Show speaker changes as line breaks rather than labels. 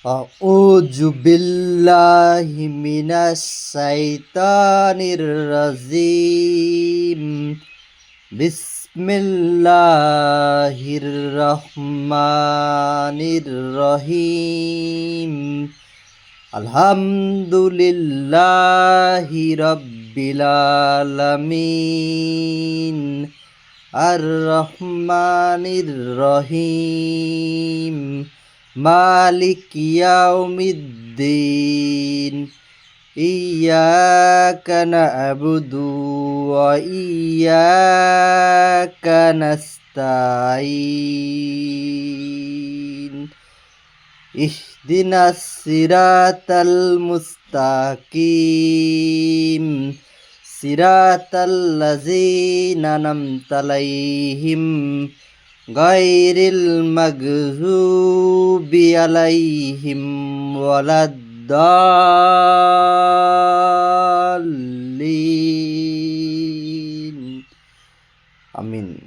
আউযু বিল্লাহি মিনাশ শাইতানির রাজিম। বিসমিল্লাহির রহমানির রহিম। আলহামদুলিল্লাহি রাব্বিল আলামিন। আর রহমানির রহিম। মালিক ইয়াউমিদ্দিন। ইয়াকা না'বুদু ওয়া ইয়াকা নাস্তাঈন। ইহদিনাস সিরাতাল মুস্তাকিম। সিরাতাল্লাযীনা আন'আমতা আলাইহিম গায়রিল মাগযুবি আলাইহিম ওয়ালাদ-দাল্লিন। আমিন।